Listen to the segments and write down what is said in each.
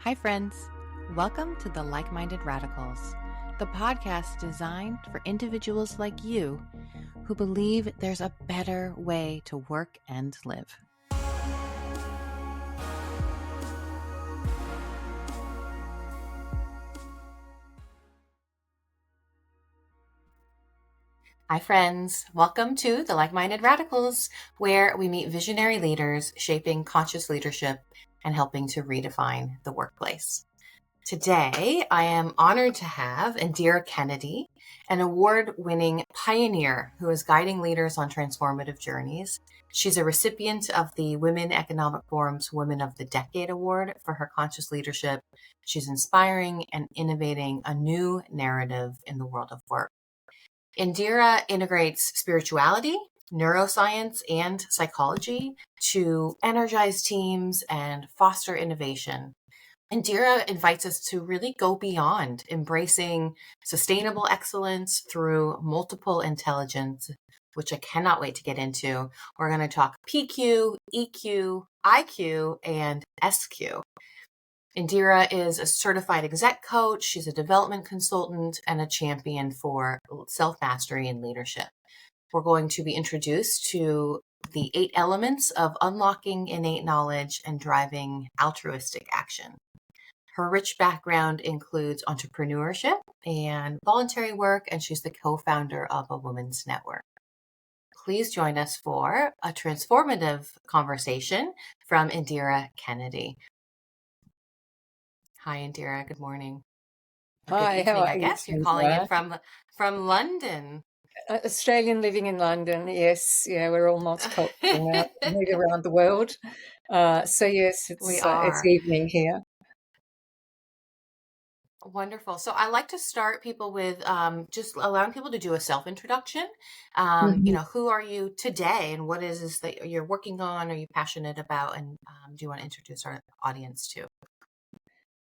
Hi, friends. Welcome to the Like-Minded Radicals, the podcast designed for individuals like you who believe there's a better way to work and live. Hi, friends. Welcome to the Like-Minded Radicals, where we meet visionary leaders shaping conscious leadership and helping to redefine the workplace. Today, I am honored to have Indira Kennedy, an award-winning pioneer who is guiding leaders on transformative journeys. She's a recipient of the Women Economic Forum's Women of the Decade Award for her conscious leadership. She's inspiring and innovating a new narrative in the world of work. Indira integrates spirituality, neuroscience, and psychology to energize teams and foster innovation. Indira invites us to really go beyond embracing sustainable excellence through multiple intelligence, which I cannot wait to get into. We're going to talk PQ, EQ, IQ, and SQ. Indira is a certified exec coach. She's a development consultant and a champion for self-mastery and leadership. We're going to be introduced to the 8 elements of unlocking innate knowledge and driving altruistic action. Her rich background includes entrepreneurship and voluntary work, and she's the co-founder of a women's network. Please join us for a transformative conversation from Indira Kennedy. Hi, Indira. Good morning. Or good Hi, how evening, are I you, guess. You're calling in Indira? from London. Australian living in London. Yes, yeah, we're all multicultural now, move around the world. So yes, We it's are. evening here. Wonderful. So I like to start people with just allowing people to do a self-introduction. Mhm. Who are you today and what is this that you're working on, are you passionate about, and do you want to introduce our audience to?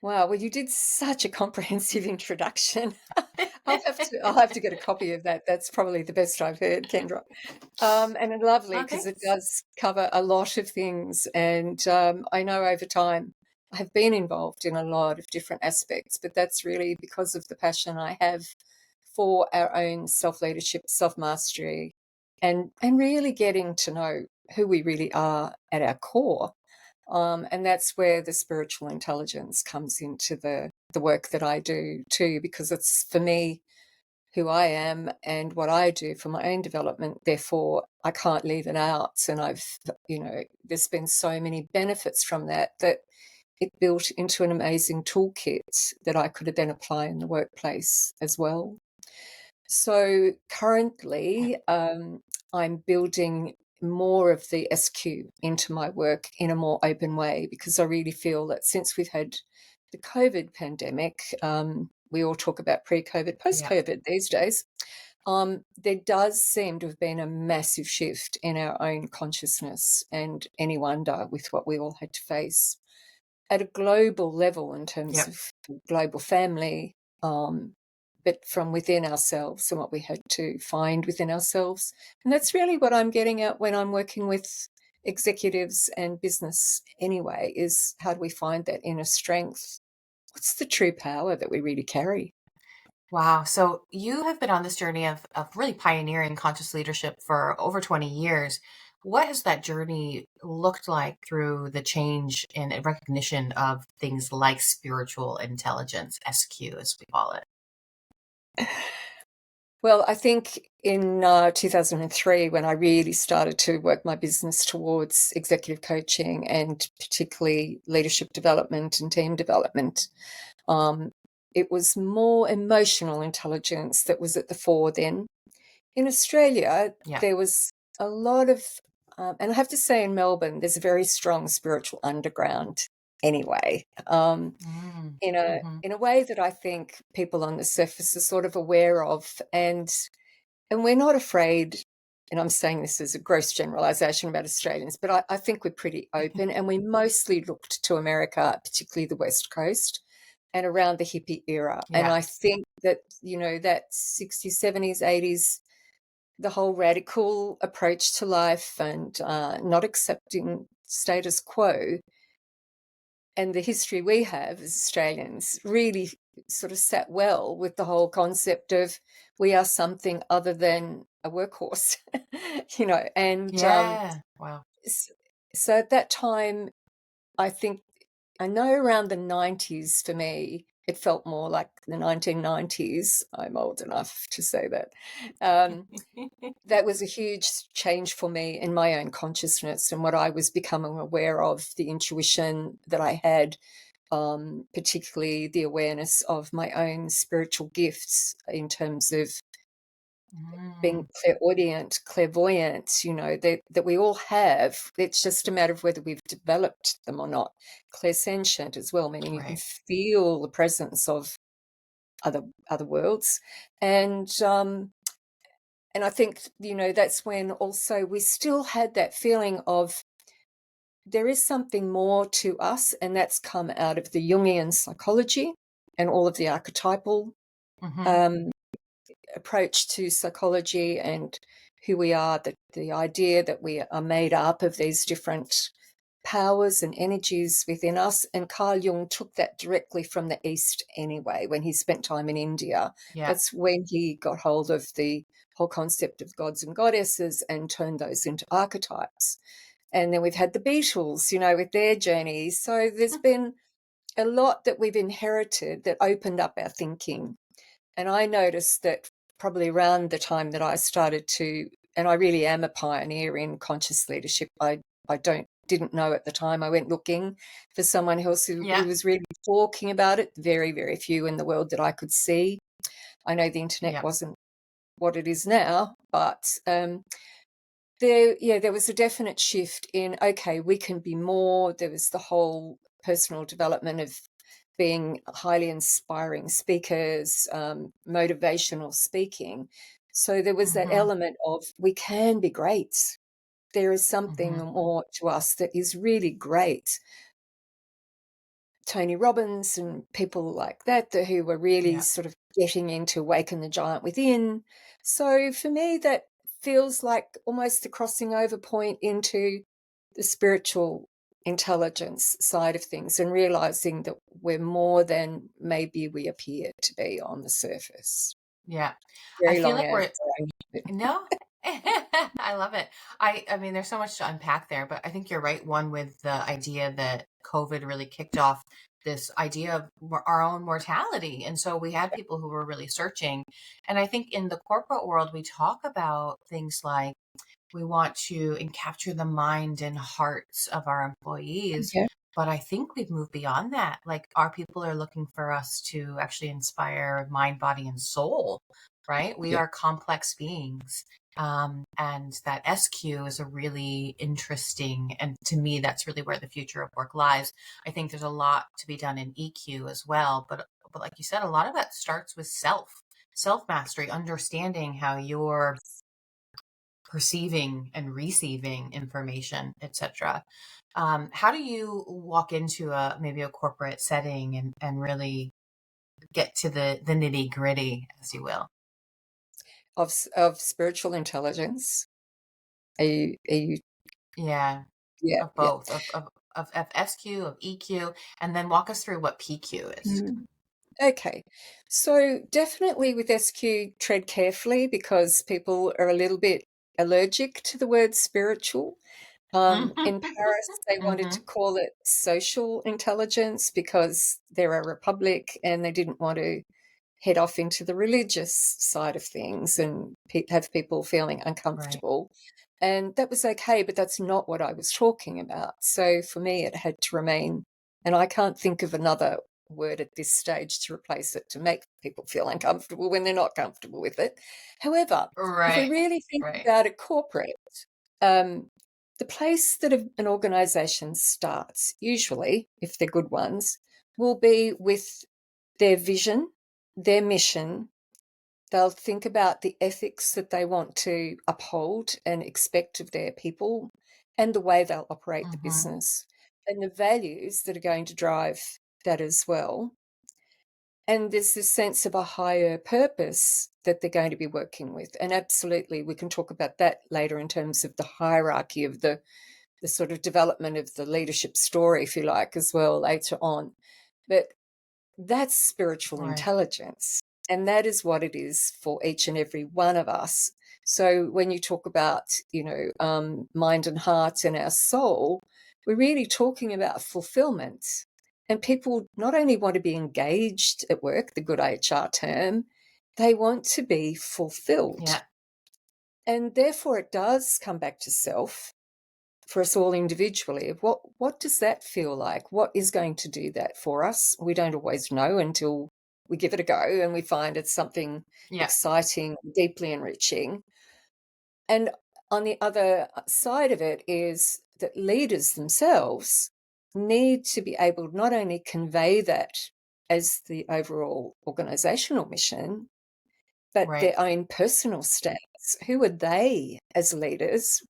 Wow, well, you did such a comprehensive introduction. I'll have to get a copy of that. That's probably the best I've heard, Kendra. And it's lovely Oh, because it thanks. does cover a lot of things. And I know over time I have been involved in a lot of different aspects, but that's really because of the passion I have for our own self-leadership, self-mastery, and really getting to know who we really are at our core. And that's where the spiritual intelligence comes into the work that I do too, because it's for me who I am and what I do for my own development. Therefore, I can't leave it out. And there's been so many benefits from that it built into an amazing toolkit that I could then apply in the workplace as well. So currently, I'm building more of the SQ into my work in a more open way because I really feel that since we've had the COVID pandemic, we all talk about pre-COVID, Yeah. post-COVID these days. There does seem to have been a massive shift in our own consciousness, and any wonder with what we all had to face at a global level in terms Yep. of global family, um, but from within ourselves and what we had to find within ourselves. And that's really what I'm getting at when I'm working with executives and business anyway, is how do we find that inner strength? What's the true power that we really carry? Wow. So you have been on this journey of really pioneering conscious leadership for over 20 years. What has that journey looked like through the change in recognition of things like spiritual intelligence, SQ, as we call it? Well, I think in 2003, when I really started to work my business towards executive coaching and particularly leadership development and team development, um, it was more emotional intelligence that was at the fore then. In Australia, Yeah. there was a lot of, and I have to say in Melbourne, there's a very strong spiritual underground anyway. Mm, In hmm a way that I think people on the surface are sort of aware of, and we're not afraid. And I'm saying this as a gross generalization about Australians, but I think we're pretty open, and we mostly looked to America, particularly the West Coast, and around the hippie era. And Yeah. I think that, that 60s, 70s, 80s, the whole radical approach to life and not accepting status quo and the history we have as Australians really sort of sat well with the whole concept of we are something other than a workhorse, and Yeah. Wow. so at that time, I think I know around the 90s for me, it felt more like the 1990s. I'm old enough to say that. Um, that was a huge change for me in my own consciousness and what I was becoming aware of, the intuition that I had, particularly the awareness of my own spiritual gifts in terms of being Mm, clairaudient, clairvoyant, that we all have. It's just a matter of whether we've developed them or not. Clairsentient as well, meaning you can right. feel the presence of other worlds. And I think, that's when also we still had that feeling of there is something more to us, and that's come out of the Jungian psychology and all of the archetypal Hmm. um, approach to psychology and who we are, the idea that we are made up of these different powers and energies within us. And Carl Jung took that directly from the East anyway, when he spent time in India. Yeah. That's when he got hold of the whole concept of gods and goddesses and turned those into archetypes. And then we've had the Beatles, with their journeys. So there's been a lot that we've inherited that opened up our thinking. And I noticed that probably around the time that I started to, and I really am a pioneer in conscious leadership. I didn't know at the time. I went looking for someone else who Yeah. was really talking about it. Very, very few in the world that I could see. I know the internet Yeah. wasn't what it is now, but there was a definite shift in, okay, we can be more. There was the whole personal development of being highly inspiring speakers, motivational speaking. So there was that Hmm. element of we can be great. There is something Hmm. more to us that is really great. Tony Robbins and people like that, who were really Yeah. sort of getting into Awaken the Giant Within. So for me, that feels like almost the crossing over point into the spiritual intelligence side of things and realizing that we're more than maybe we appear to be on the surface. Yeah. I Very feel long like we're answer. no. I love it. I mean, there's so much to unpack there, but I think you're right. One with the idea that COVID really kicked off this idea of our own mortality. And so we had people who were really searching. And I think in the corporate world, we talk about things like we want to capture the mind and hearts of our employees. Yeah, But I think we've moved beyond that. Like our people are looking for us to actually inspire mind, body, and soul, right? We yeah. are complex beings. And that SQ is a really interesting, and to me, that's really where the future of work lies. I think there's a lot to be done in EQ as well. But like you said, a lot of that starts with self mastery, understanding how you're perceiving and receiving information, etc. How do you walk into a maybe a corporate setting and really get to the nitty gritty, as you will? Of spiritual intelligence. Are you Yeah, yeah, of yeah. both of SQ, of EQ, and then walk us through what PQ is. Mm. Okay. So definitely with SQ, tread carefully because people are a little bit allergic to the word spiritual. In Paris, they wanted to Hmm. call it social intelligence because they're a republic and they didn't want to head off into the religious side of things and have people feeling Right. uncomfortable. And that was okay, but that's not what I was talking about. So for me, it had to remain, and I can't think of another word at this stage to replace it to make people feel uncomfortable when they're not comfortable with it. However, if we Right. really think Right. about it corporate, um, the place that an organisation starts, usually, if they're good ones, will be with their vision, their mission. They'll think about the ethics that they want to uphold and expect of their people and the way they'll operate the Hmm. business and the values that are going to drive that as well. And there's this sense of a higher purpose that they're going to be working with. And absolutely, we can talk about that later in terms of the hierarchy of the the sort of development of the leadership story, if you like, as well later on. But that's spiritual Right. intelligence. And that is what it is for each and every one of us. So when you talk about, mind and heart and our soul, we're really talking about fulfillment. And people not only want to be engaged at work, the good HR term, they want to be fulfilled. Yeah. And therefore, it does come back to self for us all individually. What does that feel like? What is going to do that for us? We don't always know until we give it a go and we find it's something Yeah. exciting, deeply enriching. And on the other side of it is that leaders themselves need to be able to not only convey that as the overall organizational mission, but Right. their own personal stance. Who are they as leaders?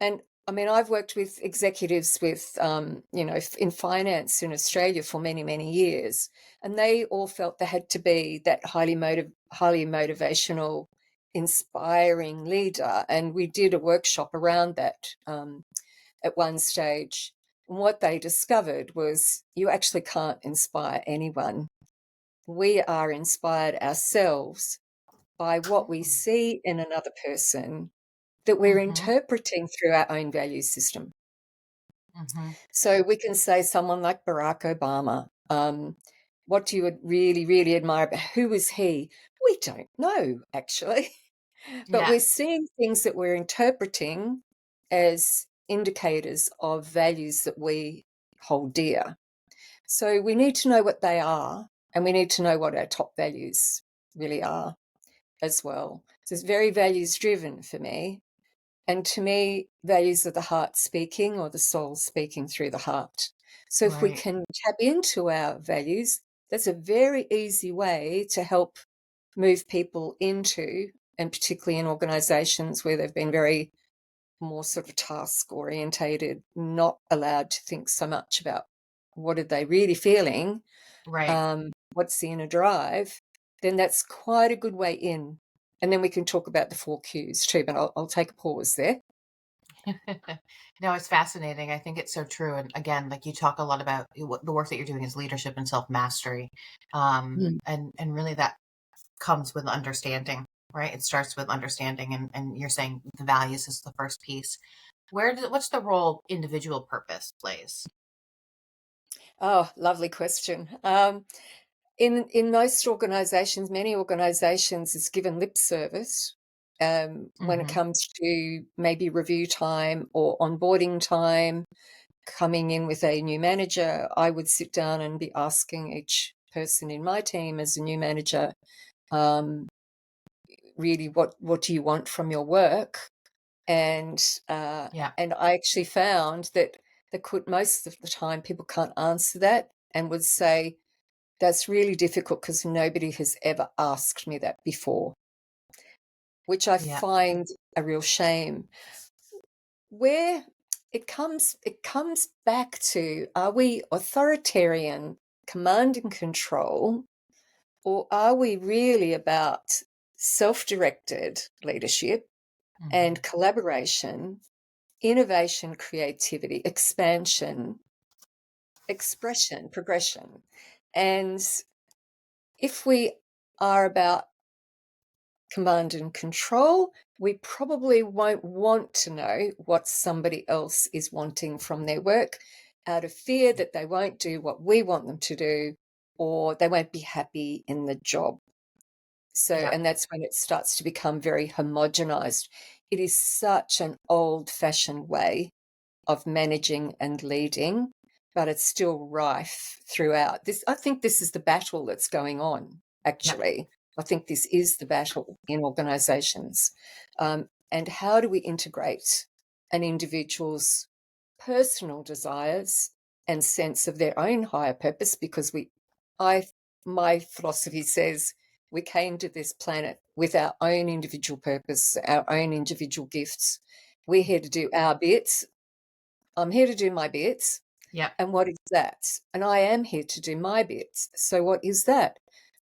And I mean, I've worked with executives with, in finance in Australia for many, many years, and they all felt they had to be that highly motivational, inspiring leader. And we did a workshop around that at one stage. And what they discovered was you actually can't inspire anyone. We are inspired ourselves by what we see in another person that we're Mm-hmm. interpreting through our own value system. Mm-hmm. So we can say someone like Barack Obama, what do you really, really admire about who is he? We don't know, actually. But Yeah. we're seeing things that we're interpreting as indicators of values that we hold dear. So we need to know what they are, and we need to know what our top values really are as well. So it's very values driven for me. And to me, values are the heart speaking or the soul speaking through the heart. So if we Right. can tap into our values, that's a very easy way to help move people into, and particularly in organizations where they've been very more sort of task orientated, not allowed to think so much about what are they really feeling, Right. what's the inner drive, then that's quite a good way in. And then we can talk about the 4 Qs too, but I'll take a pause there. No, it's fascinating. I think it's so true. And again, like you talk a lot about what the work that you're doing is leadership and self mastery, Mm. and really that comes with understanding, right? It starts with understanding, and you're saying the values is the first piece. What's the role individual purpose plays? Oh, lovely question. In most organisations, many organisations, is given lip service when it Mm-hmm. comes to maybe review time or onboarding time. Coming in with a new manager, I would sit down and be asking each person in my team as a new manager, um, really, what do you want from your work? And uh, Yeah. and I actually found that most of the time people can't answer that and would say, that's really difficult because nobody has ever asked me that before, which I Yeah. find a real shame. Where it comes back to, are we authoritarian, command and control, or are we really about self-directed leadership Mm-hmm. and collaboration, innovation, creativity, expansion, expression, progression? And if we are about command and control, we probably won't want to know what somebody else is wanting from their work out of fear that they won't do what we want them to do, or they won't be happy in the job. So, Yeah. and that's when it starts to become very homogenized. It is such an old fashioned way of managing and leading, but it's still rife throughout. I think this is the battle that's going on, Yeah. actually. I think this is the battle in organizations. And how do we integrate an individual's personal desires and sense of their own higher purpose? Because I, my philosophy says we came to this planet with our own individual purpose, our own individual gifts. We're here to do our bits. I'm here to do my bits. Yeah. And what is that? And I am here to do my bits. So, what is that?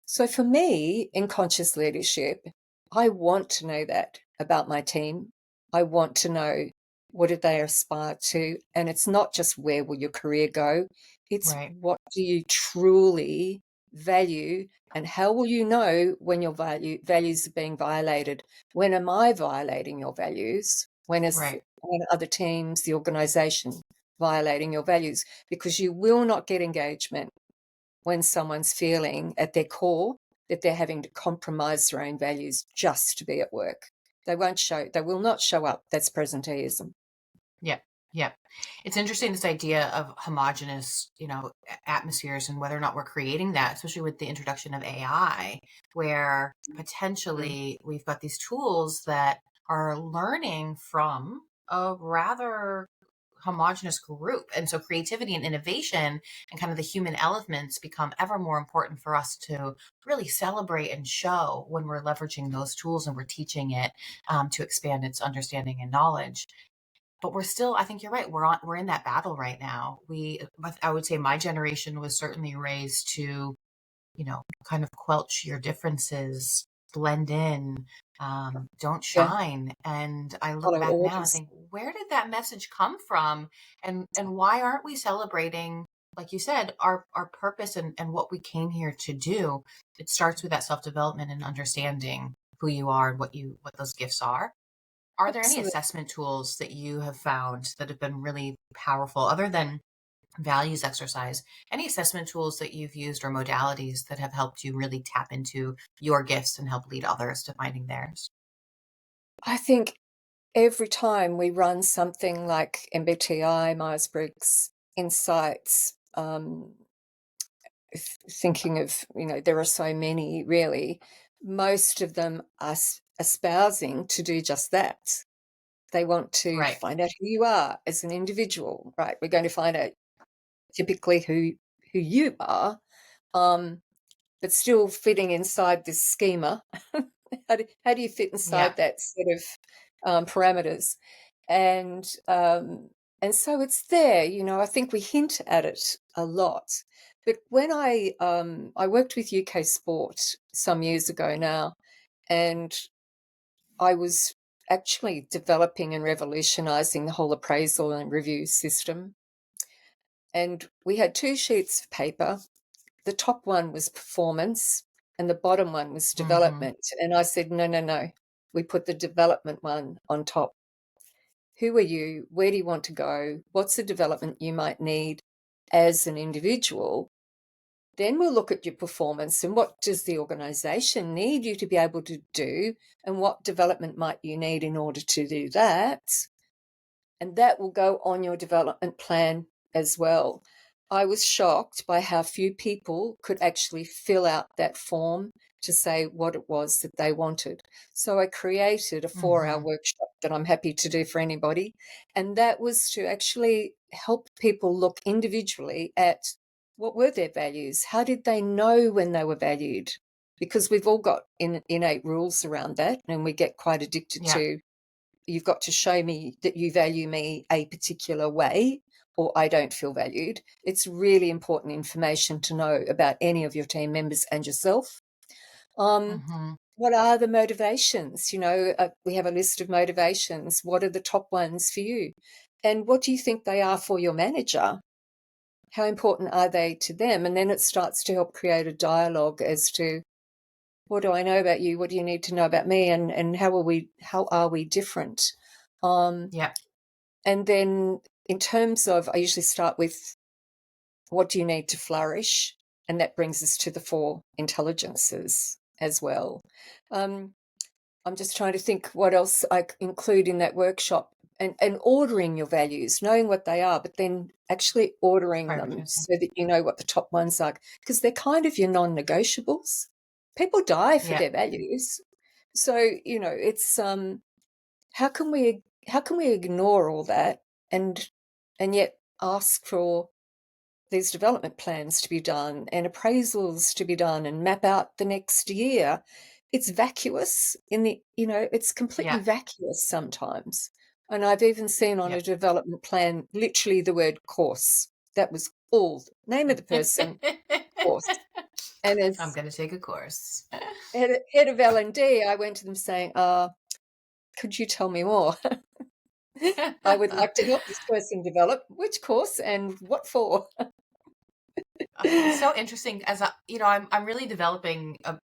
So, for me, in conscious leadership, I want to know that about my team. I want to know what do they aspire to? And it's not just where will your career go, it's Right. what do you truly value, and how will you know when your values are being violated? When am I violating your values? Right. When are other teams, the organization violating your values? Because you will not get engagement when someone's feeling at their core that they're having to compromise their own values just to be at work. They will not show up. That's presenteeism. Yeah. Yeah. It's interesting, this idea of homogenous, atmospheres, and whether or not we're creating that, especially with the introduction of AI, where Mm. potentially we've got these tools that are learning from a rather homogenous group. And so creativity and innovation and kind of the human elements become ever more important for us to really celebrate and show when we're leveraging those tools and we're teaching it, to expand its understanding and knowledge. But we're still, I think you're right, we're in that battle right now. I would say my generation was certainly raised to, kind of quelch your differences, blend in, don't Yeah, shine. And I look follow back now and orders. think, where did that message come from? And why aren't we celebrating, like you said, our purpose and what we came here to do? It starts with that self-development and understanding who you are and what those gifts are. Are there any Absolutely. assessment tools that you have found that have been really powerful other than values exercise? Any assessment tools that you've used or modalities that have helped you really tap into your gifts and help lead others to finding theirs? I think every time we run something like MBTI, Myers-Briggs, Insights, thinking of, there are so many really, most of them are espousing to do just that. They want to Right. find out who you are as an individual, right? We're going to find out typically who you are, um, but still fitting inside this schema. How do you fit Yeah. inside that set of parameters? And and so it's there. I think we hint at it a lot. But when I worked with UK Sport some years ago now, and I was actually developing and revolutionising the whole appraisal and review system. And we had two sheets of paper. The top one was performance and the bottom one was Hmm. development. And I said, no, no, no. We put the development one on top. Who are you? Where do you want to go? What's the development you might need as an individual? Then we'll look at your performance and what does the organization need you to be able to do, and what development might you need in order to do that. And that will go on your development plan as well. I was shocked by how few people could actually fill out that form to say what it was that they wanted. So I created a 4-hour Hmm. workshop that I'm happy to do for anybody. And that was to actually help people look individually at what were their values? How did they know when they were valued? Because we've all got innate rules around that, and we get quite addicted Yeah. to, you've got to show me that you value me a particular way, or I don't feel valued. It's really important information to know about any of your team members and yourself. Hmm. What are the motivations? We have a list of motivations. What are the top ones for you? And what do you think they are for your manager? How important are they to them? And then it starts to help create a dialogue as to, what do I know about you? What do you need to know about me? And how are we different? Um, Yeah. And then in terms of, I usually start with, what do you need to flourish? And that brings us to the 4 intelligences as well. Um, I'm just trying to think what else I include in that workshop, and ordering your values, knowing what they are, but then actually ordering them Prioritizing. so that you know what the top ones are, because they're kind of your non-negotiables. People die for Yeah. their values. So, it's how can we ignore all that, and yet ask for these development plans to be done and appraisals to be done and map out the next year? It's vacuous it's completely Yeah. vacuous sometimes. And I've even seen on Yeah. a development plan literally the word course. That was all. Name of the person, course. And I'm as going to take a course. head of L&D, I went to them saying, could you tell me more? I would like to help this person develop. Which course and what for? It's so interesting as I'm really developing a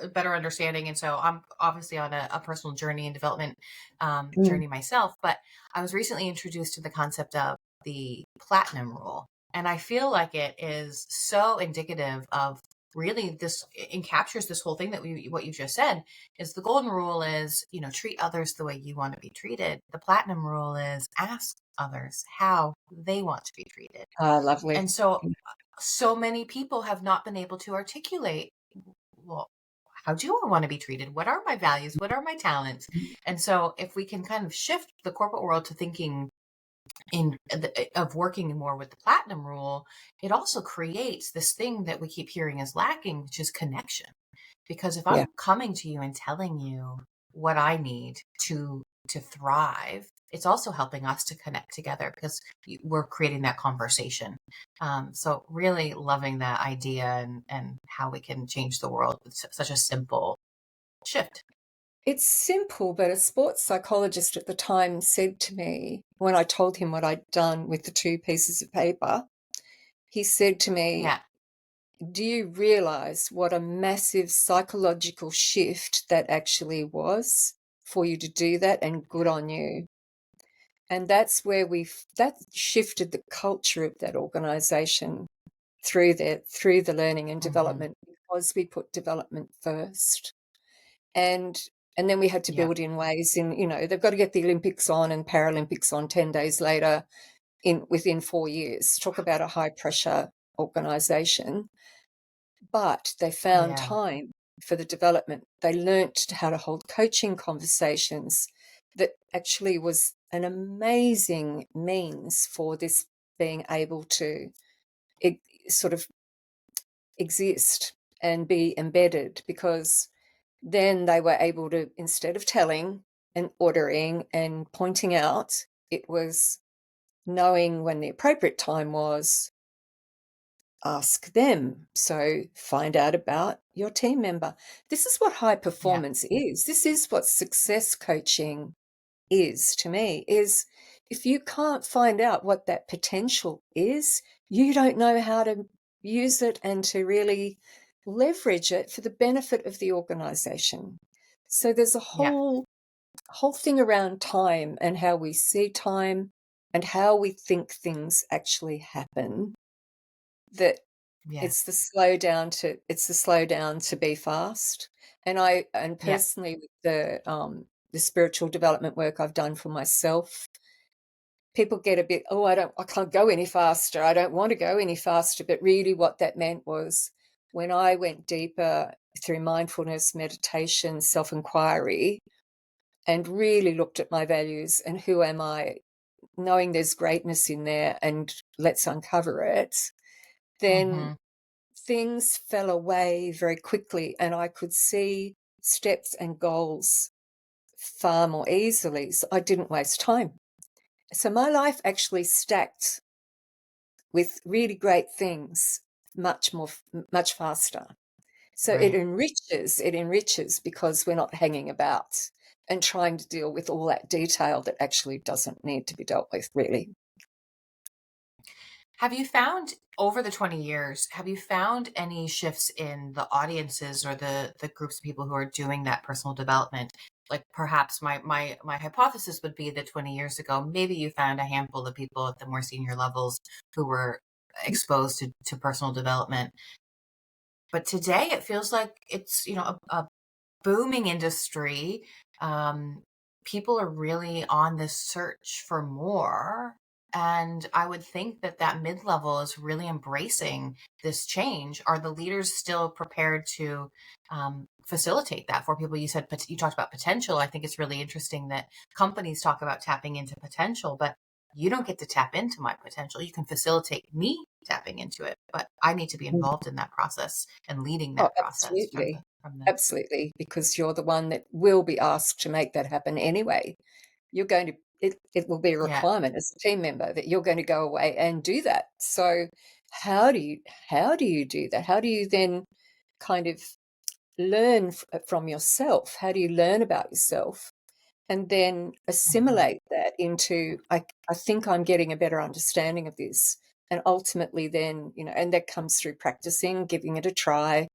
better understanding, and so I'm obviously on a personal journey and development Mm, journey myself. But I was recently introduced to the concept of the platinum rule, and I feel like it is so indicative of really this and captures this whole thing that we what you just said is the golden rule is treat others the way you want to be treated. The platinum rule is ask others how they want to be treated. lovely. And so many people have not been able to articulate, well, how do I want to be treated? What are my values? What are my talents? And so if we can kind of shift the corporate world to thinking of working more with the platinum rule, it also creates this thing that we keep hearing is lacking, which is connection. Because if Yeah. I'm coming to you and telling you what I need to thrive, it's also helping us to connect together because we're creating that conversation. So really loving that idea and how we can change the world with such a simple shift. It's simple, but a sports psychologist at the time said to me, when I told him what I'd done with the two pieces of paper, he said to me, Yeah, do you realize what a massive psychological shift that actually was for you to do that, and good on you? And that's where that shifted the culture of that organization through the learning and hmm, development, because we put development first. And and then we had to yeah, build in ways in, they've got to get the Olympics on and Paralympics on 10 days later in within 4 years. Talk about a high pressure organization. But they found yeah, time for the development. They learnt how to hold coaching conversations that actually was an amazing means for this being able to e sort of exist and be embedded, because then they were able to, instead of telling and ordering and pointing out, it was knowing when the appropriate time was, ask them. So find out about your team member. This is what high yeah, performance is. This is what success coaching is to me, is if you can't find out what that potential is, you don't know how to use it and to really leverage it for the benefit of the organization. So there's a yeah, whole thing around time and how we see time and how we think things actually happen, that yeah, it's the slow down to be fast. And yeah, personally, with the spiritual development work I've done for myself, people get a bit, oh, I can't go any faster. I don't want to go any faster. But really what that meant was, when I went deeper through mindfulness, meditation, self-inquiry, and really looked at my values and who am I, knowing there's greatness in there and let's uncover it, then hmm, things fell away very quickly and I could see steps and goals far more easily. So I didn't waste time. So my life actually stacked with really great things much faster. So right. it enriches because we're not hanging about and trying to deal with all that detail that actually doesn't need to be dealt with, really. Have you found over the 20 years, have you found any shifts in the audiences or the groups of people who are doing that personal development? Like perhaps my hypothesis would be that 20 years ago, maybe you found a handful of people at the more senior levels who were exposed to personal development. But today it feels like it's, a booming industry. Um, People are really on this search for more. And I would think that that mid level is really embracing this change. Are the leaders still prepared to facilitate that for people? You said you talked about potential. I think it's really interesting that companies talk about tapping into potential, but you don't get to tap into my potential. You can facilitate me tapping into it, but I need to be Mm. involved in that process and leading Oh, that process from the absolutely. from the Absolutely, because you're the one that will be asked to make that happen anyway. You're going to it will be a yeah. requirement as a team member that you're going to go away and do that. So how do you do that? How do you then kind of learn from yourself? How do you learn about yourself? and then assimilate that into, I think I'm getting a better understanding of this. And ultimately then, and that comes through practicing, giving it a try,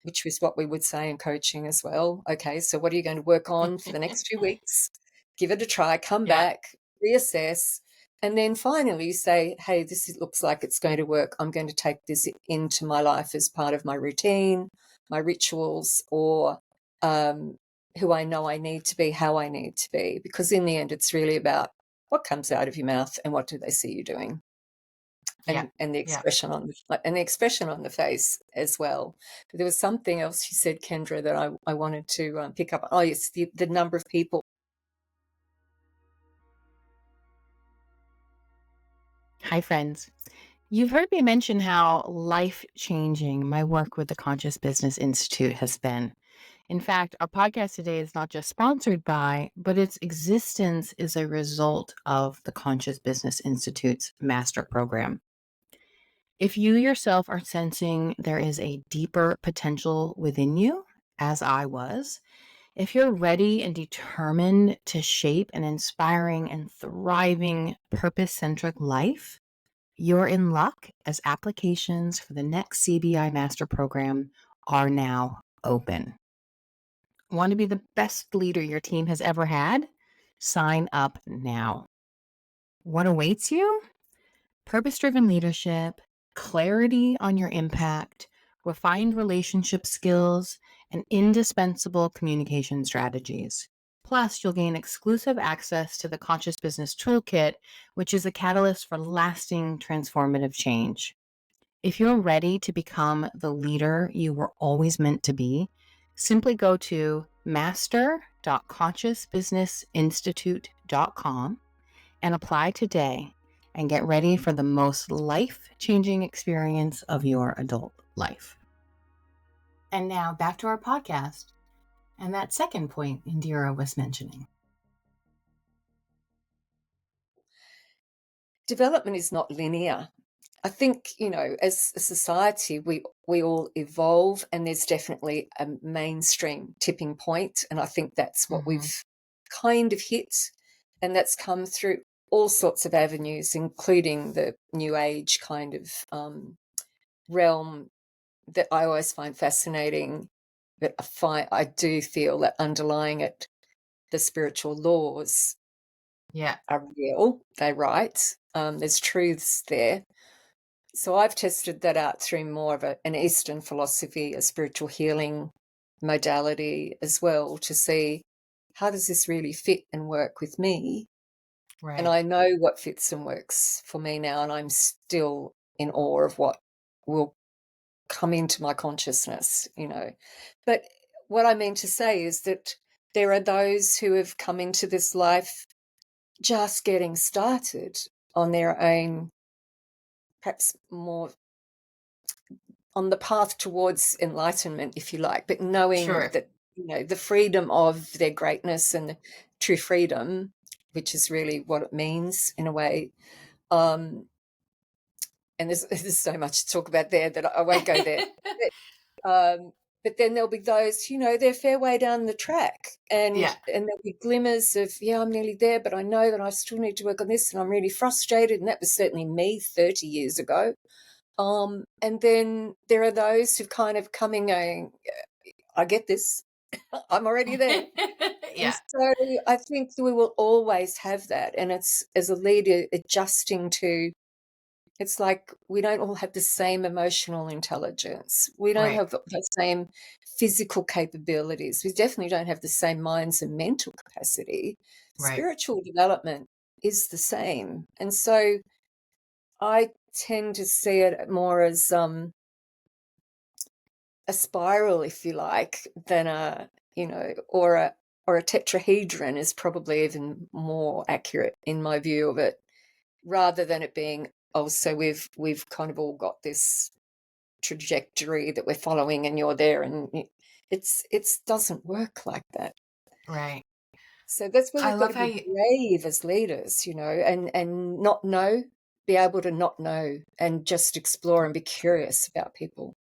which is what we would say in coaching as well. Okay, so what are you going to work on for the next 2 weeks? Give it a try, come Yeah. back, reassess, and then finally you say, hey, looks like it's going to work. I'm going to take this into my life as part of my routine, my rituals, or who I know I need to be, how I need to be. Because in the end, it's really about what comes out of your mouth and what do they see you doing. Yeah. And the Yeah. expression on the face as well. But there was something else you said, Kendra, that I wanted to pick up. Oh yes, the number of people. Hi, friends. You've heard me mention how life-changing my work with the Conscious Business Institute has been. In fact, our podcast today is not just sponsored by, but its existence is a result of the Conscious Business Institute's master program. If you yourself are sensing there is a deeper potential within you, as I was, if you're ready and determined to shape an inspiring and thriving purpose centric life, you're in luck as applications for the next CBI Master Program are now open. Want to be the best leader your team has ever had? Sign up now. What awaits you? Purpose driven leadership, clarity on your impact, refined relationship skills, and indispensable communication strategies. Plus, you'll gain exclusive access to the Conscious Business Toolkit, which is a catalyst for lasting transformative change. If you're ready to become the leader you were always meant to be, simply go to master.consciousbusinessinstitute.com and apply today and get ready for the most life-changing experience of your adult life. And now back to our podcast and that second point Indira was mentioning. Development is not linear. I think, as a society, we all evolve, and there's definitely a mainstream tipping point, and I think that's what we've kind of hit, and that's come through all sorts of avenues, including the new age kind of realm that I always find fascinating. But I do feel that underlying it, the spiritual laws are real. They're right. There's truths there. So I've tested that out through more of an Eastern philosophy, a spiritual healing modality as well, to see how does this really fit and work with me. Right. And I know what fits and works for me now, and I'm still in awe of what will come into my consciousness, But what I mean to say is that there are those who have come into this life just getting started on their own, perhaps more on the path towards enlightenment, if you like, but knowing that, the freedom of their greatness and the true freedom, which is really what it means in a way. And there's so much to talk about there that I won't go there. But then there'll be those, they're a fair way down the track, and there'll be glimmers of, I'm nearly there, but I know that I still need to work on this, and I'm really frustrated. And that was certainly me 30 years ago. And then there are those who've kind of come in going, I get this. I'm already there. And so I think we will always have that. And it's, as a leader, adjusting to, it's like we don't all have the same emotional intelligence. We don't have the same physical capabilities. We definitely don't have the same minds and mental capacity. Spiritual development is the same. And so I tend to see it more as a spiral, if you like, than or a tetrahedron is probably even more accurate in my view of it, rather than it being, so we've kind of all got this trajectory that we're following and you're there, and it doesn't work like that. Right. So that's where I we've got love to how be brave as leaders, and not know, be able to not know and just explore and be curious about people.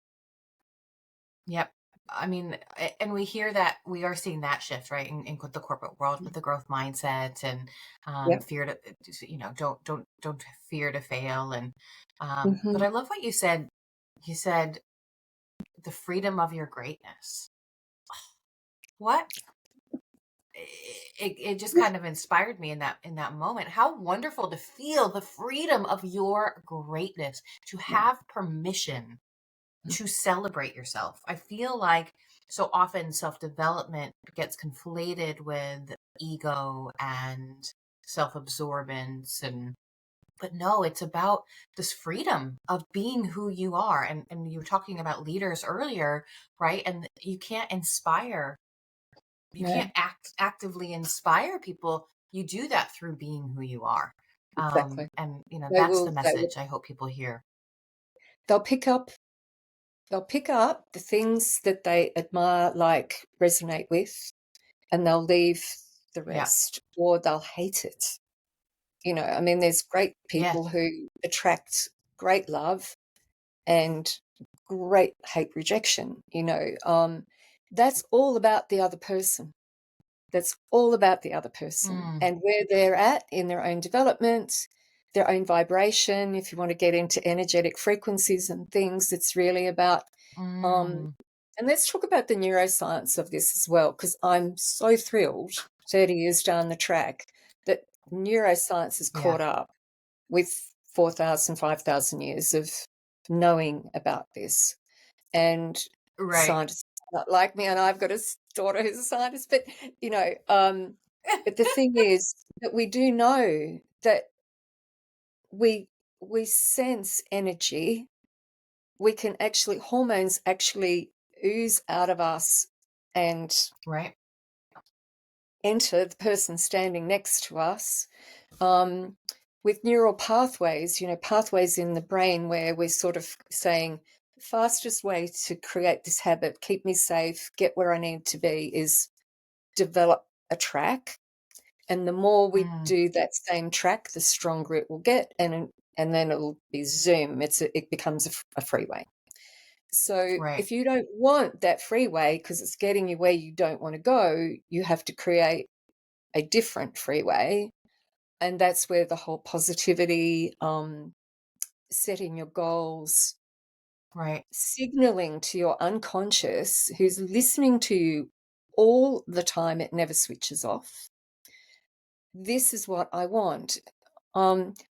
Yep. I mean, and we hear that we are seeing that shift, right, in the corporate world with the growth mindset and Yep. fear to, don't fear to fail. And but Hmm. I love what you said. You said the freedom of your greatness. What? It just kind of inspired me in that moment. How wonderful to feel the freedom of your greatness, to have permission to celebrate yourself. I feel like so often self development gets conflated with ego and self absorbance, and but no, it's about this freedom of being who you are. And you were talking about leaders earlier, right? And you No, can't actively inspire people. You do that through being who you are. exactly. And They that's the will. They will. message I hope people hear. They'll pick up. They'll pick up the things that they admire, like resonate with, and they'll leave the Yeah. rest, or they'll hate it. I mean, there's great Yes. people who attract great love and great hate rejection. That's all about the other person. That's all about the other person Mm, and where they're at in their own development, their own vibration. If you want to get into energetic frequencies and things, it's really about, um, mm, and let's talk about the neuroscience of this as well, because I'm so thrilled 30 years down the track that neuroscience has yeah. caught up with 4,000, 5,000 years of knowing about this. And Right. scientists not like me, and I've got a daughter who's a scientist, but the thing is that we do know that we we sense energy. We can actually hormones actually ooze out of us and Right. enter the person standing next to us. um, with neural pathways, pathways in the brain where we're sort of saying, fastest way to create this habit, keep me safe, get where I need to be, is develop a track. And the more we Mm, do that same track, the stronger it will get. And then it'll be zoom. It becomes a freeway. So right. if you don't want that freeway because it's getting you where you don't want to go, you have to create a different freeway. And that's where the whole positivity, setting your goals, Right. signaling to your unconscious, who's listening to you all the time, it never switches off. This is what I want.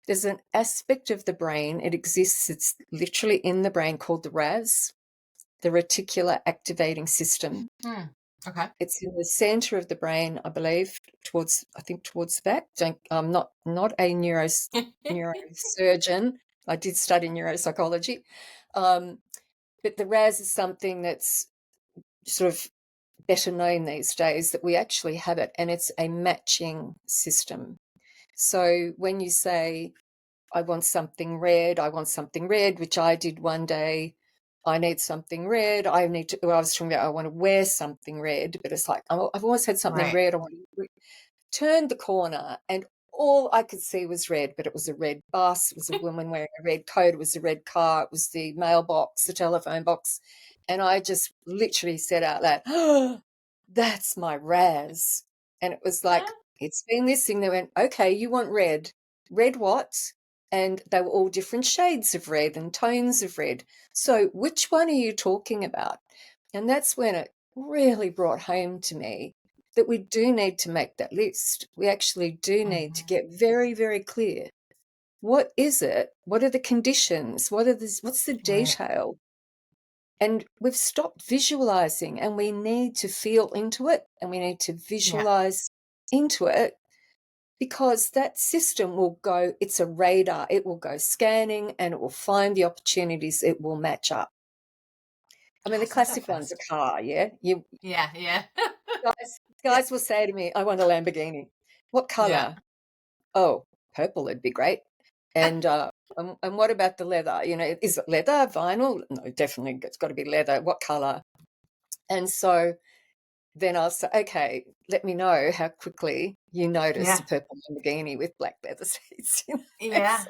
There's an aspect of the brain, it exists, it's literally in the brain, called the RAS, the reticular activating system. Hmm. Okay. It's in the center of the brain, I believe, towards the back. I'm not a neurosurgeon. I did study neuropsychology. Um, but the RAS is something that's sort of better known these days, that we actually have it, and it's a matching system. So when you say, I want something red, which I did one day. I need something red. I need to, well, I was talking about, I want to wear something red, but it's like, I've always had something Right. red. I want to turned the corner and all I could see was red, but it was a red bus, it was a woman wearing a red coat, it was a red car, it was the mailbox, the telephone box. And I just literally said out loud, oh, that's my Raz. And it was like, it's been this thing. They went, okay, you want red. Red what? And they were all different shades of red and tones of red. So which one are you talking about? And that's when it really brought home to me that we do need to make that list. We actually do need to Mhm. get very, very clear. What is it? What are the conditions? What's the Right. detail? And we've stopped visualizing, and we need to feel into it, and we need to Yeah. visualize into it, because that system will go, it's a radar, it will go scanning and it will find the opportunities, it will match up. I mean, Oh, the isn't that classic one's a fascinating? car, yeah? You Yeah. Yeah. guys will say to me, I want a Lamborghini. What Yeah. color? Oh, purple would be great. And what about the leather? Is it leather, vinyl? No, definitely it's got to be leather. What color? And so then I'll say, okay, let me know how quickly you notice Yeah. a purple Lamborghini with black leather seats. Yeah. So,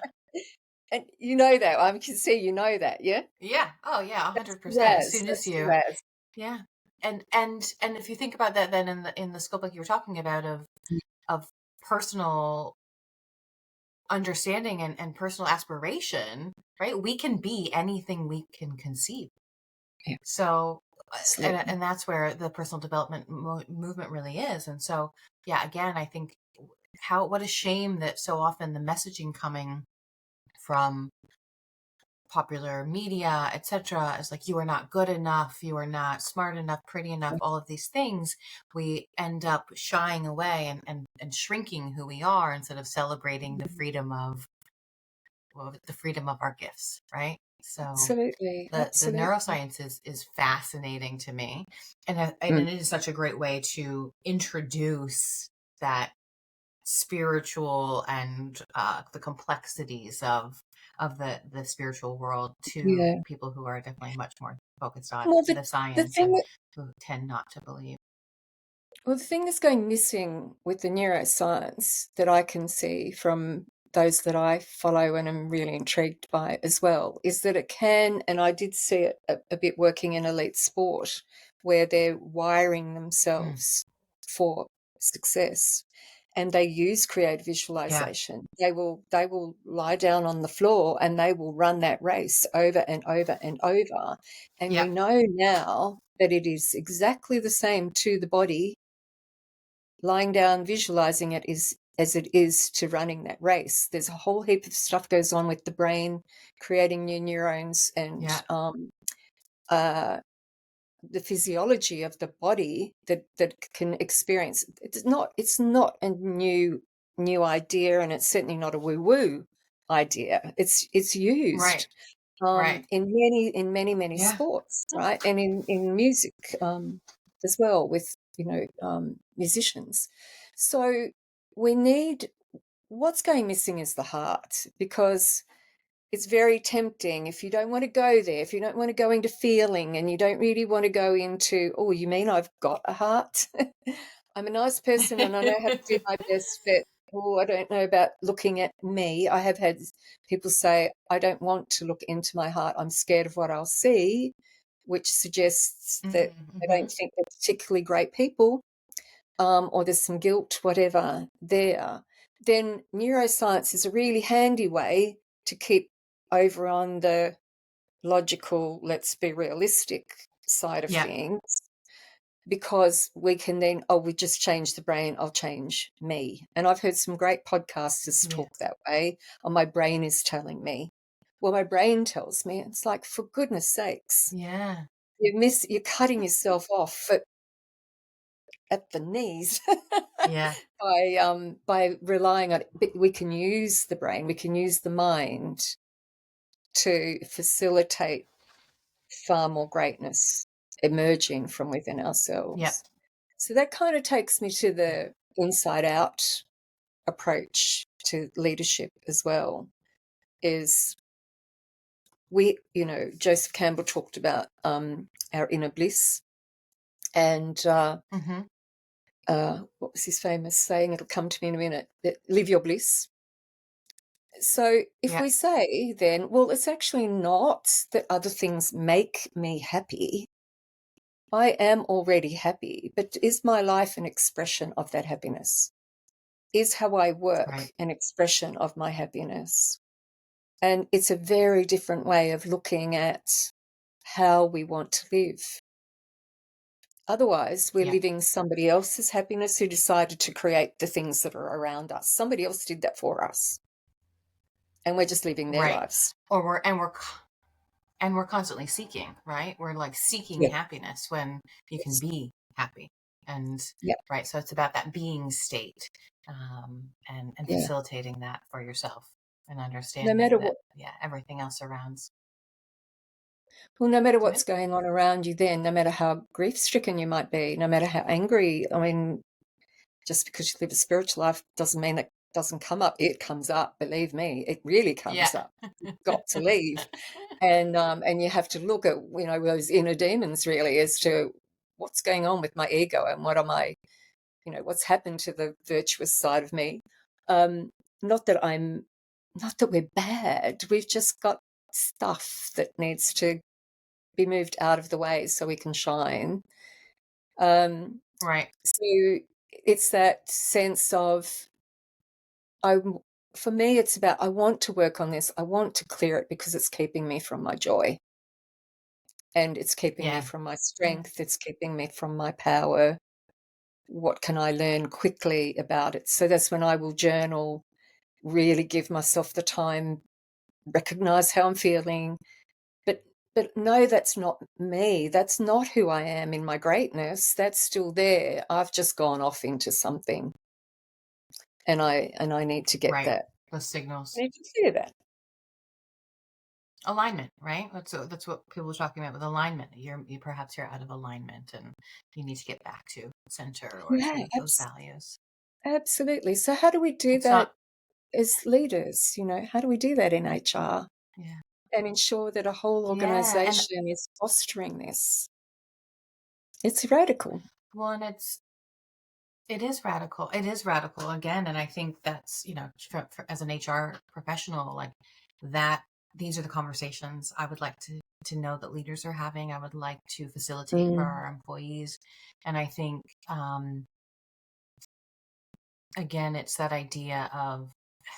and you know that. I can see you know that, yeah? Yeah. Oh, yeah. That's the 100%. As Raz. soon as That's the you, Raz. yeah. and if you think about that, then in the scope like you were talking about of personal understanding and personal aspiration, right? We can be anything we can conceive. Yeah, So, absolutely. and that's where the personal development movement really is. And so, yeah, again, I think what a shame that so often the messaging coming from popular media, etc., is like, you are not good enough, you are not smart enough, pretty enough, all of these things. We end up shying away and shrinking who we are instead of celebrating the freedom of our gifts, right? So Absolutely, the absolutely. neuroscience is fascinating to me, and Mm. it is such a great way to introduce that spiritual and the complexities of the spiritual world to Yeah. people who are definitely much more focused on Well, the the science thing and that who tend not to believe. well, the thing that's going missing with the neuroscience that I can see from those that I follow and am really intrigued by as well is that it can, and I did see it a bit working in elite sport, where they're wiring Mm, themselves for success, and they use creative yeah, visualization. They will lie down on the floor and they will run that race over and over and over. And we yep, know now that it is exactly the same to the body lying down, visualizing it is as it is to running that race. There's a whole heap of stuff goes on with the brain, creating new neurons and yeah, uh, the physiology of the body that can experience. It's not a new idea, and it's certainly not a woo woo idea. It's right, used right, in many yeah, sports, right? And in music as well with musicians. So we need what's going missing is the heart because it's very tempting if you don't want to go there, if you don't want to go into feeling and you don't really want to go into, oh, you mean I've got a heart? I'm a nice person and I know how to do my best, but oh, I don't know about looking at me. I have had people say, I don't want to look into my heart. I'm scared of what I'll see, which suggests that they mm-hmm. don't think they're particularly great people, or there's some guilt, whatever there. Then neuroscience is a really handy way to keep over on the logical, let's be realistic side of Yeah, things because we can then, oh, we just change the brain, I'll change me. And I've heard some great podcasters talk yes, that way. Oh, my brain is telling me. Well, my brain tells me. It's like, for goodness sakes, yeah, you're cutting yourself off at the knees yeah, by relying on it. But we can use the brain, we can use the mind to facilitate far more greatness emerging from within yep, ourselves. So that kind of takes me to yeah, the inside out approach to leadership as well. Is Joseph Campbell talked about our inner bliss, and mm-hmm. what was his famous saying? It'll come to me in a minute. Live your bliss. So if Yeah, we say then, well, it's actually not that other things make me happy. I am already happy, but is my life an expression of that happiness? Is how I work right, an expression of my happiness? And it's a very different way of looking at how we want to live. Otherwise, we're yeah, living somebody else's happiness who decided to create the things that are around us. Somebody else did that for us, and we're just living their right. lives. Or we're constantly seeking, right? We're like seeking Yeah. happiness when you can Yes. be happy. And Yeah. right, so it's about that being state, and Yeah. facilitating that for yourself and No understanding matter that, what yeah, everything else surrounds. Well, no matter Go what's ahead. going on around you then, no matter how grief-stricken you might be, no matter how angry, I mean, just because you live a spiritual life doesn't mean it doesn't come up. It comes up, believe me, it really Yeah. comes up. You've got to leave. And you have to look at, those inner demons really as to what's going on with my ego and what am I, what's happened to the virtuous side of me. Um, not that I'm not that we're bad. We've just got stuff that needs to be moved out of the way so we can shine. Um, Right. so it's that sense of, I, for me, it's about, I want to work on this. I want to clear it because it's keeping me from my joy, and it's keeping me Yeah. from my strength. It's keeping me from my power. What can I learn quickly about it? So that's when I will journal, really give myself the time, recognize how I'm feeling, but no, that's not me. That's not who I am in my greatness. That's still there. I've just gone off into something, and I need to get Right. that. The I signals. need to clear that. Alignment, right? That's what people are talking about with alignment. Perhaps you're out of alignment and you need to get back to center or Yeah, to those values. absolutely. So how do we do It's that not, as leaders? How do we do that in HR yeah. and ensure that a whole Yeah. And organization is fostering this? It's radical. well, and it is radical. It is radical again. And I think that's, as an HR professional, like that, these are the conversations I would like to know that leaders are having. I would like to facilitate for Mm, our employees. And I think, again, it's that idea of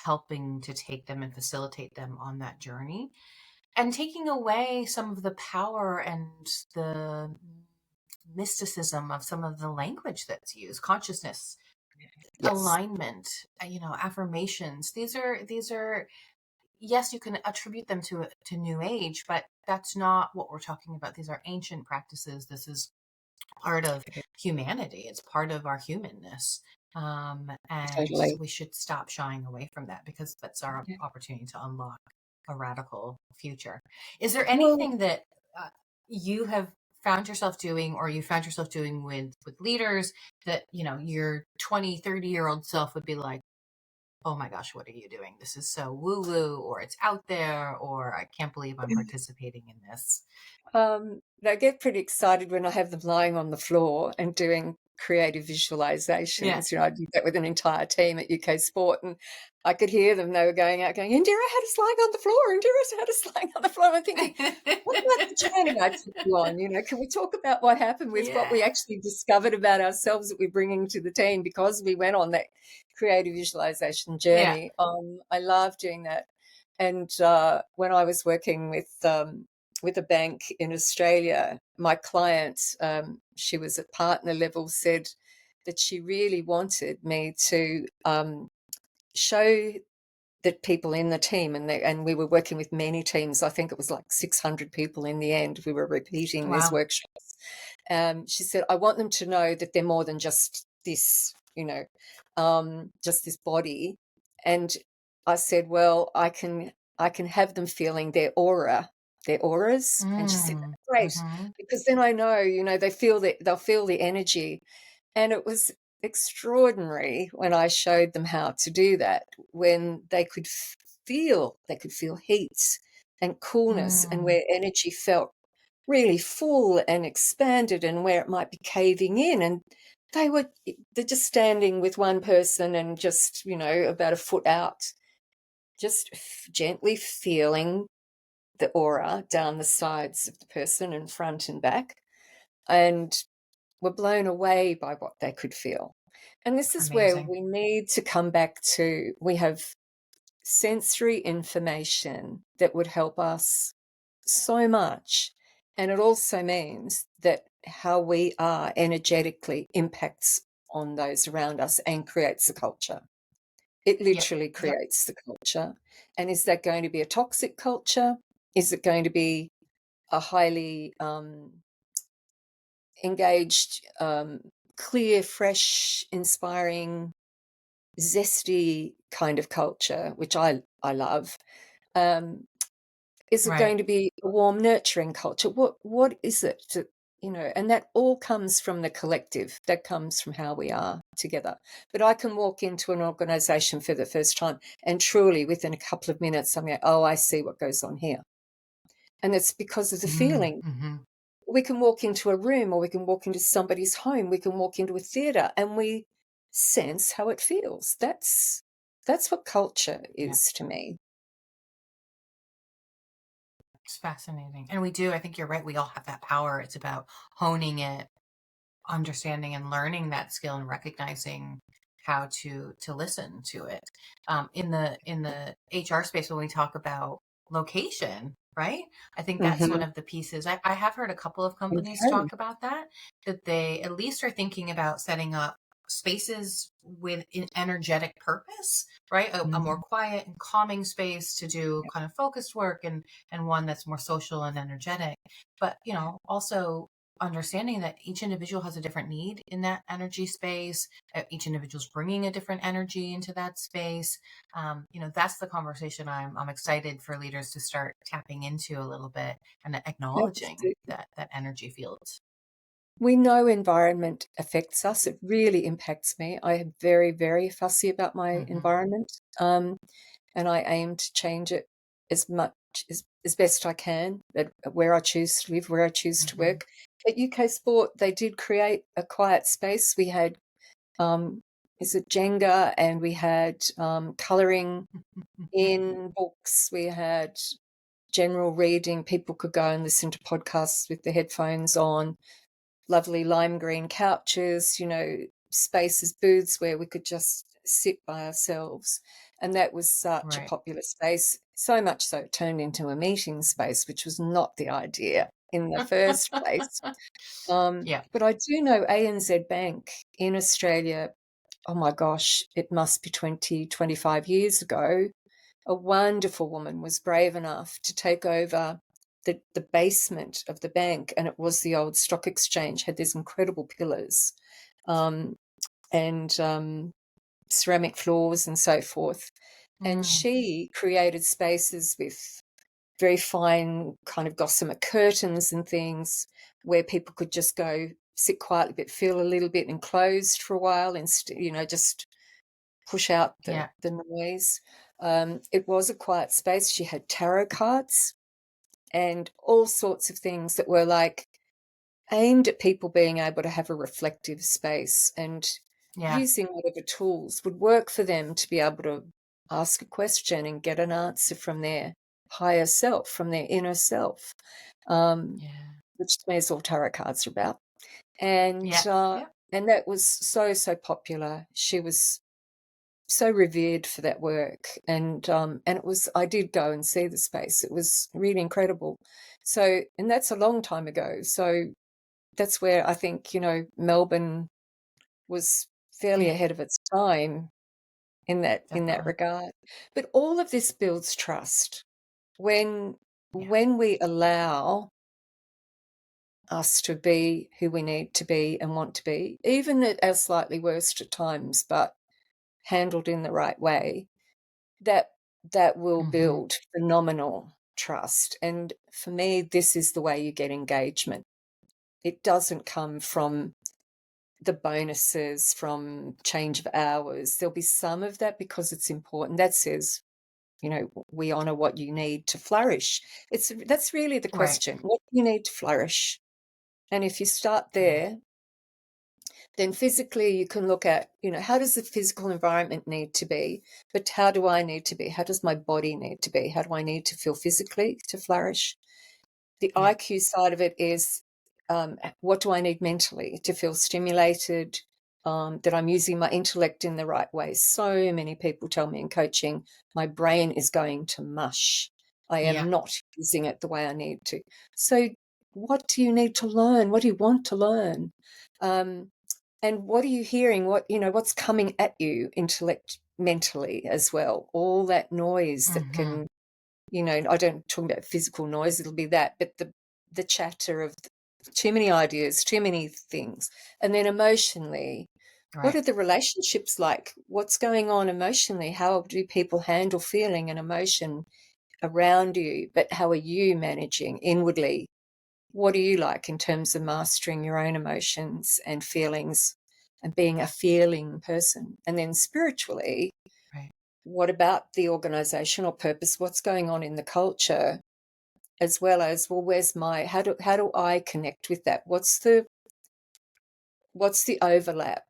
helping to take them and facilitate them on that journey and taking away some of the power and the mysticism of some of the language that's used, consciousness, yes, alignment, affirmations. These are yes, you can attribute them to new age, but that's not what we're talking about. These are ancient practices. This is part of humanity. It's part of our humanness. And totally. we should stop shying away from that because that's our Yeah. opportunity to unlock a radical future. Is there Well, anything that you have found yourself doing or you found yourself doing with leaders that, your 20, 30-year-old self would be like, oh my gosh, what are you doing? This is so woo woo, or it's out there, or I can't believe I'm participating in this. I get pretty excited when I have them lying on the floor and doing creative Yeah. visualizations. I did that with an entire team at UK Sport, and I could hear them. They were going out, going, "Indira had us lying on the floor. Indira had us lying on the floor." I'm thinking, what about the journey I took you on? Can we talk about what happened with what we Yeah. actually discovered about ourselves that we're bringing to the team because we went on that creative visualization Yeah. journey? I love doing that. And when I was working with a bank in Australia, my client, she was at partner level, said that she really wanted me to show that people in the team, and we were working with many teams. I think it was like 600 people in the end. We were repeating these Wow. workshops. She said, I want them to know that they're more than just this, just this body. And I said, well, I can have them feeling their auras. And she said, Mm. great, Mm-hmm. because then I know, they'll feel the energy. And it was extraordinary when I showed them how to do that, when they could feel heat and coolness, and Mm. where energy felt really full and expanded, and where it might be caving in. And they're just standing with one person and just, about a foot out, just gently feeling the aura down the sides of the person and front and back, and were blown away by what they could feel. And this is where Amazing. we need to come back to, we have sensory information that would help us so much. And it also means that how we are energetically impacts on those around us and creates a culture. It Yep. literally Yep. creates the culture. And is that going to be a toxic culture? Is it going to be a highly engaged, clear, fresh, inspiring, zesty kind of culture, which I love? Um, is it Right. going to be a warm, nurturing culture? What is it? And that all comes from the collective. That comes from how we are together. But I can walk into an organization for the first time, and truly within a couple of minutes, I'm like, oh, I see what goes on here. And it's because of the Mm. feeling. Mm-hmm. We can walk into a room, or we can walk into somebody's home, we can walk into a theater, and we sense how it feels. That's what culture Yeah. is to me. It's fascinating. And we do, I think you're right. We all have that power. It's about honing it, understanding and learning that skill and recognizing how to listen to it. In the HR space, when we talk about location, right? I think that's one Mm-hmm. of the pieces. I have heard a couple of companies Okay. talk about that they at least are thinking about setting up spaces with an energetic purpose, right? A more Mhm. quiet and calming space to do kind of focused work, and one that's more social and energetic. But, also understanding that each individual has a different need in that energy space. Each individual's bringing a different energy into that space. That's the conversation I'm excited for leaders to start tapping into a little bit, and acknowledging Absolutely. that energy fields. We know environment affects us. It really impacts me. I am very, very fussy about my Hmm. environment, and I aim to change it as much as best I can at where I choose to live, where I choose to Hmm. work. At UK Sport, they did create a quiet space. We had, um, is it Jenga, and we had colouring in books. We had general reading. People could go and listen to podcasts with the headphones on. Lovely lime green couches, spaces, booths where we could just sit by ourselves. And that was such a Right. popular space, so much so it turned into a meeting space, which was not the idea in the first place. Yeah. But I do know ANZ Bank in Australia, oh my gosh, it must be 20, 25 years ago. A wonderful woman was brave enough to take over the basement of the bank, and it was the old stock exchange, had these incredible pillars, um, and ceramic floors and so forth. And Mm, she created spaces with very fine kind of gossamer curtains and things where people could just go sit quietly but feel a little bit enclosed for a while and just push out the yeah. the noise. It was a quiet space. She had tarot cards and all sorts of things that were like aimed at people being able to have a reflective space and Yeah. using whatever tools would work for them to be able to ask a question and get an answer from their higher self, from their inner self, um, Yeah. which to me is all tarot cards are about. And Yeah. uh, Yeah. and that was so popular. She was so revered for that work, and it was, I did go and see the space. It was really incredible. So, and that's a long time ago. So that's where I think, Melbourne was fairly Yeah. ahead of its time in that Definitely. regard. But all of this builds trust when Yeah. when we allow us to be who we need to be and want to be, even at our slightly worst at times, but handled in the right way, that that will Hmm. build phenomenal trust. And for me, this is the way you get engagement. It doesn't come from the bonuses, from change of hours. There'll be some of that because it's important. That says, we honor what you need to flourish. That's really the Right. question. What do you need to flourish? And if you start Right. there, then physically you can look at, how does the physical environment need to be? But how do I need to be? How does my body need to be? How do I need to feel physically to flourish? The Yeah. IQ side of it is, what do I need mentally to feel stimulated, that I'm using my intellect in the right way? So many people tell me in coaching, my brain is going to mush. I Yeah. am not using it the way I need to. So, what do you need to learn? What do you want to learn? Um, and what are you hearing? What's coming at you intellect mentally as well? All that noise that Hmm. can, I don't talk about physical noise, it'll be that, but the chatter of too many ideas, too many things. And then emotionally, what Right. are the relationships like? What's going on emotionally? How do people handle feeling and emotion around you? But how are you managing inwardly? What are you like in terms of mastering your own emotions and feelings and being a feeling person? And then spiritually, Right. what about the organizational purpose? What's going on in the culture? As well as, well, where's my, how do I connect with that? What's the overlap?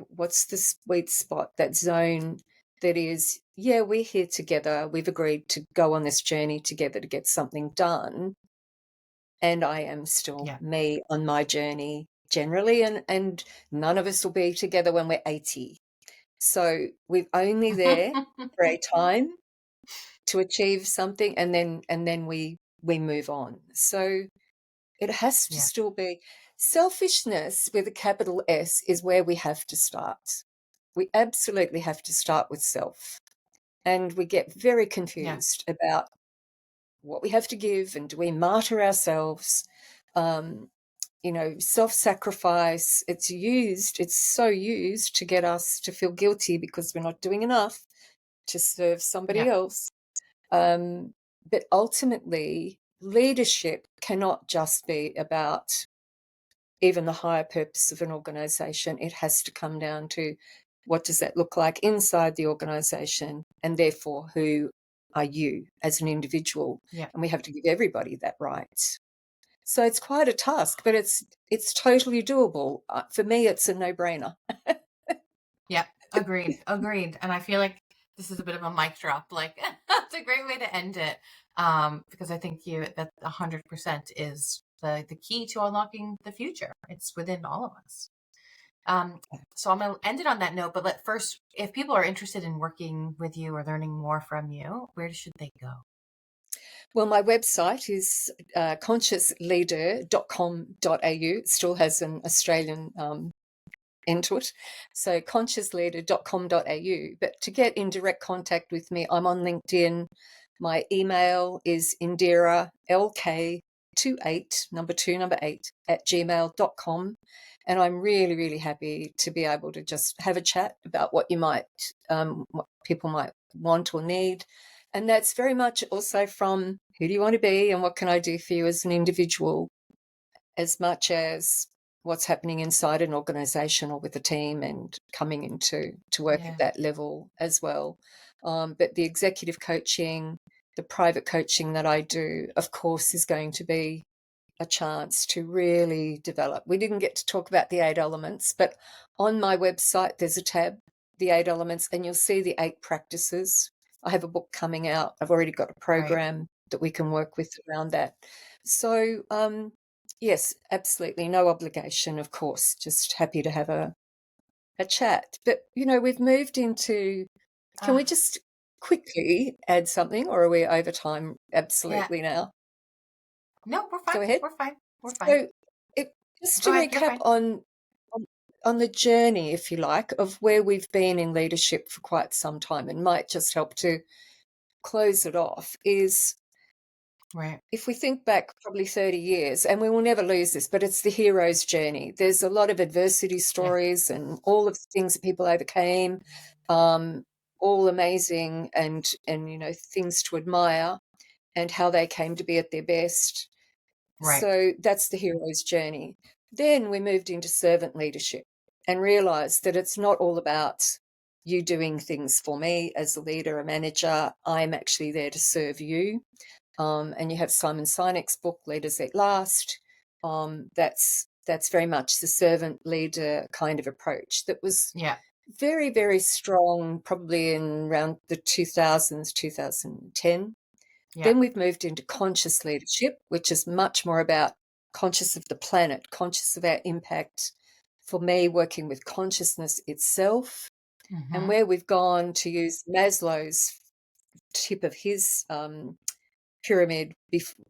What's the sweet spot, that zone that is, yeah, we're here together. We've agreed to go on this journey together to get something done. And I am still Yeah. me on my journey. generally, and none of us will be together when we're 80. So we're only there for a time to achieve something, and then we move on. So it has to Yeah. still be selfishness with a capital S is where we have to start. We absolutely have to start with self. And we get very Yeah. confused about what we have to give and do we martyr ourselves. Um, self-sacrifice, it's so used to get us to feel guilty because we're not doing enough to serve somebody Yeah. else. Um, but ultimately, leadership cannot just be about even the higher purpose of an organization. It has to come down to what does that look like inside the organization, and therefore who are you as an individual? Yeah. And we have to give everybody that right. So it's quite a task, but it's totally doable. For me, it's a no-brainer. Yeah. Agreed. Agreed. And I feel like this is a bit of a mic drop. Like that's a great way to end it. Because I think that 100% is the key to unlocking the future. It's within all of us. Um, so I'm gonna end it on that note, but let first, if people are interested in working with you or learning more from you, where should they go? Well, my website is consciousleader.com.au. It still has an Australian into it. So consciousleader.com.au. But to get in direct contact with me, I'm on LinkedIn. My email is Indira LK28, number 8, at gmail.com. And I'm really, really happy to be able to just have a chat about what what people might want or need. And that's very much also from who do you want to be and what can I do for you as an individual, as much as what's happening inside an organization or with a team and coming into to work at Yeah. that level as well. But the executive coaching, the private coaching that I do, of course, is going to be a chance to really develop. We didn't get to talk about the 8 elements, but on my website, there's a tab, the 8 elements, and you'll see the 8 practices. I have a book coming out. I've already got a Right. program that we can work with around that. So, yes, absolutely. No obligation, of course. Just happy to have a chat. But, we've moved into, can we Ah, just quickly add something, or are we over time yeah. absolutely now? No, we're fine. Go ahead. We're fine. We're fine. So, it just Go to ahead. You're recap fine. on on the journey, if you like, of where we've been in leadership for quite some time, and might just help to close it off, is Right. if we think back probably 30 years, and we will never lose this, but it's the hero's journey. There's a lot of adversity Yeah. stories and all of the things that people overcame, um, all amazing and things to admire, and how they came to be at their best. Right. So that's the hero's journey. Then we moved into servant leadership and realized that it's not all about you doing things for me as a leader, a manager. I'm actually there to serve you. And you have Simon Sinek's book, Leaders at Last. That's very much the servant leader kind of approach that was Yeah. very, very strong, probably in around the 2000s, 2010. Yeah. Then we've moved into conscious leadership, which is much more about conscious of the planet, conscious of our impact. For me, working with consciousness itself, and Mm-hmm. where we've gone to use Maslow's tip of his pyramid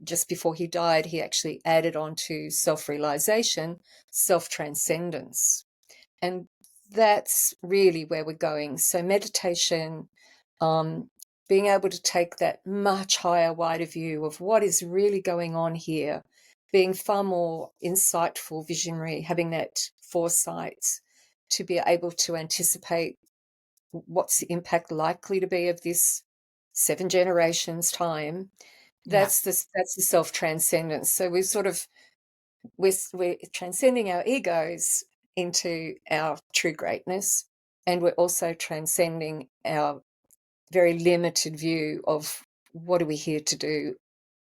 just before he died, he actually added on to self-realization, self-transcendence. And that's really where we're going. So meditation, um, being able to take that much higher, wider view of what is really going on here, being far more insightful, visionary, having that foresight to be able to anticipate what's the impact likely to be of this 7 generations time. Yeah. That's the self transcendence. So we're transcending our egos into our true greatness, and we're also transcending our very limited view of what are we here to do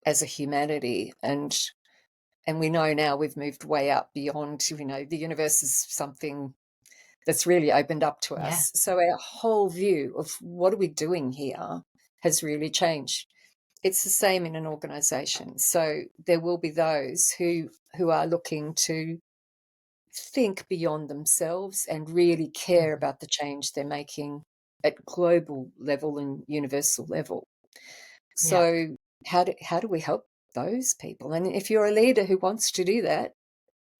as a humanity. And we know now we've moved way up beyond, the universe is something that's really opened up to Yeah. us. So our whole view of what are we doing here has really changed. It's the same in an organization. So there will be those who are looking to think beyond themselves and really care Mhm. about the change they're making at global level and universal level. Yeah. So how do we help those people? And if you're a leader who wants to do that,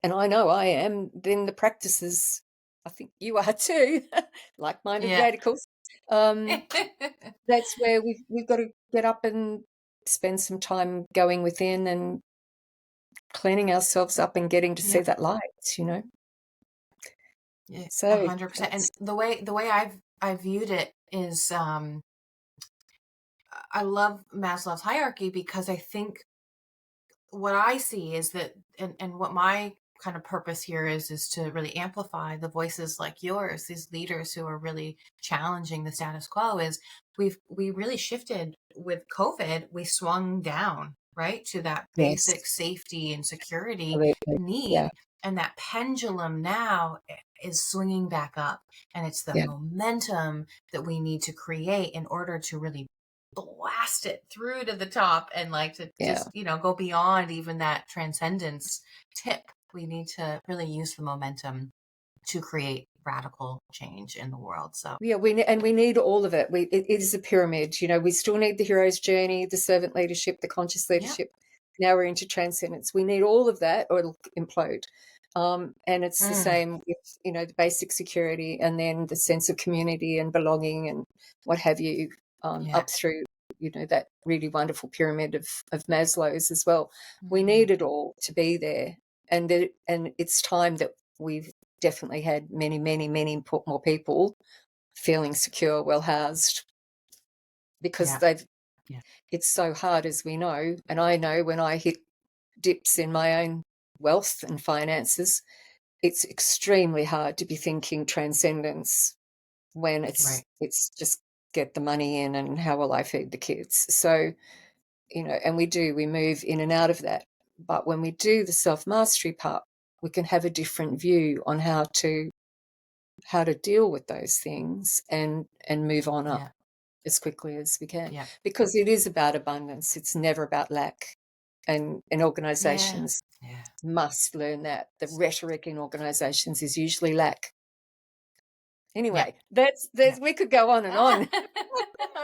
and I know I am, then the practices, I think you are too, like-minded Yeah. radicals. Um, that's where we've got to get up and spend some time going within and cleaning ourselves up and getting to see Yeah. that light. Yeah. So 100%. And that's the way I've viewed it is, I love Maslow's hierarchy because I think what I see is that, and what my kind of purpose here is to really amplify the voices like yours, these leaders who are really challenging the status quo. Is we really shifted with COVID. We swung down, right, to that yes, basic safety and security absolutely. Yeah, need, and that pendulum now is swinging back up, and it's the yeah, momentum that we need to create in order to really blast it through to the top, and like to yeah. just go beyond even that transcendence tip. We need to really use the momentum to create radical change in the world. So Yeah, we need all of it. It is a pyramid. We still need the hero's journey, the servant leadership, the conscious yeah. leadership. Now we're into transcendence. We need all of that, or it'll implode. And it's the Mm, same with the basic security, and then the sense of community and belonging and what have you, yeah. up through that really wonderful pyramid of Maslow's as well. We Mm, need it all to be there, and it's time that we've definitely had many, many, many more people feeling secure, well housed, because yeah. they've Yeah. it's so hard, as we know, and I know when I hit dips in my own wealth and finances, it's extremely hard to be thinking transcendence when it's Right. it's just get the money in and how will I feed the kids. So, and we move in and out of that. But when we do the self-mastery part, we can have a different view on how to deal with those things and move on up Yeah. as quickly as we can, Yeah. because it is about abundance. It's never about lack, and Yeah. organizations Yeah. must learn that the rhetoric in organizations is usually lack. Yeah. Anyway, that's Yeah. there's we could go on and on.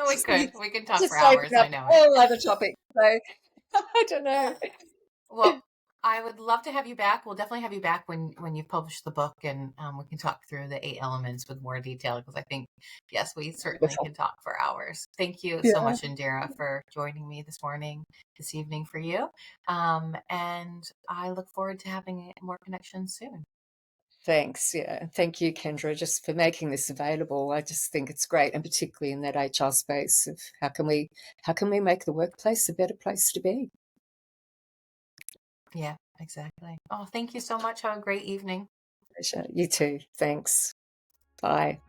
We just could. need We can talk for just open hours. up I know a it. whole other topic. So I don't know. Well, I would love to have you back. We'll definitely have you back when you've published the book, and we can talk through the 8 elements with more detail, because I think, yes, we certainly Wonderful. can talk for hours. Thank you so Yeah. much, Indira, for joining me this evening for you. And I look forward to having more connections soon. Thanks. Yeah. Thank you, Kendra, just for making this available. I just think it's great, and particularly in that HR space of how can we make the workplace a better place to be. Yeah, exactly. Oh, thank you so much. Have a great evening. Pleasure. You too. Thanks. Bye.